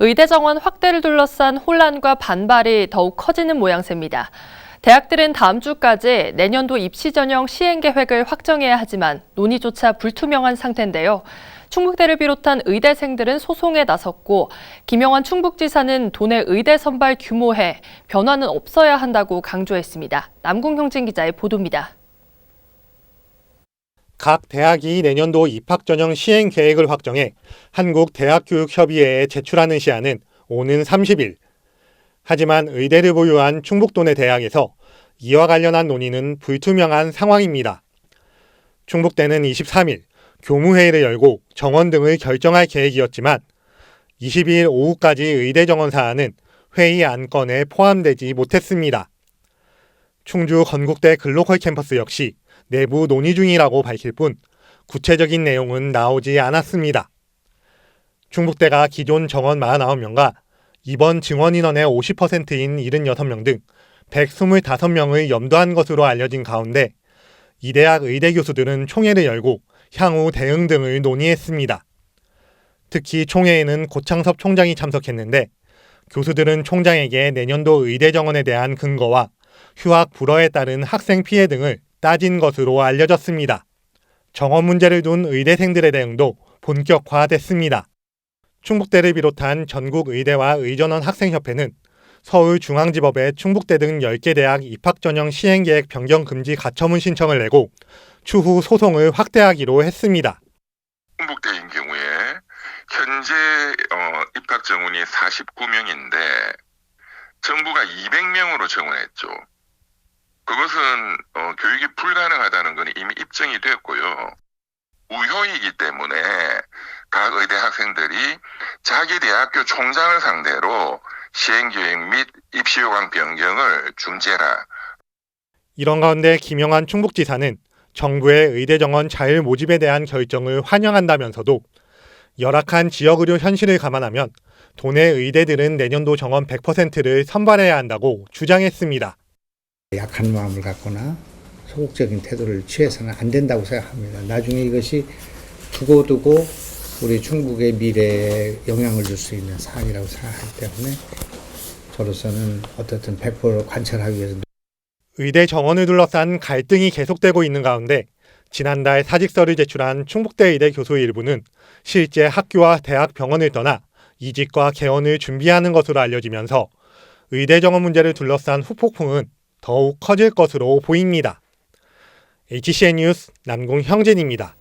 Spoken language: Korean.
의대 정원 확대를 둘러싼 혼란과 반발이 더욱 커지는 모양새입니다. 대학들은 다음 주까지 내년도 입시 전형 시행 계획을 확정해야 하지만 논의조차 불투명한 상태인데요. 충북대를 비롯한 의대생들은 소송에 나섰고 김영환 충북지사는 도내 의대 선발 규모에 변화는 없어야 한다고 강조했습니다. 남궁형진 기자의 보도입니다. 각 대학이 내년도 입학 전형 시행 계획을 확정해 한국대학교육협의회에 제출하는 시한은 오는 30일. 하지만 의대를 보유한 충북도 내 대학에서 이와 관련한 논의는 불투명한 상황입니다. 충북대는 23일 교무회의를 열고 정원 등을 결정할 계획이었지만 22일 오후까지 의대 정원 사안은 회의 안건에 포함되지 못했습니다. 충주 건국대 글로컬 캠퍼스 역시 내부 논의 중이라고 밝힐 뿐 구체적인 내용은 나오지 않았습니다. 충북대가 기존 정원 49명과 이번 증원 인원의 50%인 76명 등 125명을 염두한 것으로 알려진 가운데 이 대학 의대 교수들은 총회를 열고 향후 대응 등을 논의했습니다. 특히 총회에는 고창섭 총장이 참석했는데 교수들은 총장에게 내년도 의대 정원에 대한 근거와 휴학 불허에 따른 학생 피해 등을 따진 것으로 알려졌습니다. 정원 문제를 둔 의대생들의 대응도 본격화됐습니다. 충북대를 비롯한 전국 의대와 의전원 학생협회는 서울중앙지법에 충북대 등 10개 대학 입학 전형 시행계획 변경 금지 가처분 신청을 내고 추후 소송을 확대하기로 했습니다. 충북대인 경우에 현재 입학 정원이 49명인데 정부가 200명으로 정원했죠. 그것은 교육이 불가능하다는 것은 이미 입증이 됐고요. 우효이기 때문에 각 의대 학생들이 자기 대학교 총장을 상대로 시행계획 및 입시요강 변경을 중재라. 이런 가운데 김영환 충북지사는 정부의 의대 정원 자율 모집에 대한 결정을 환영한다면서도 열악한 지역의료 현실을 감안하면 도내 의대들은 내년도 정원 100%를 선발해야 한다고 주장했습니다. 약한 마음을 갖거나 소극적인 태도를 취해서는 안 된다고 생각합니다. 나중에 이것이 두고두고 우리 충북의 미래에 영향을 줄 수 있는 사안이라고 생각하기 때문에 저로서는 어떻든 100% 관철하기 위해서 의대 정원을 둘러싼 갈등이 계속되고 있는 가운데 지난달 사직서를 제출한 충북대 의대 교수 일부는 실제 학교와 대학 병원을 떠나 이직과 개원을 준비하는 것으로 알려지면서 의대 정원 문제를 둘러싼 후폭풍은 더욱 커질 것으로 보입니다. HCN 뉴스 남궁형진입니다.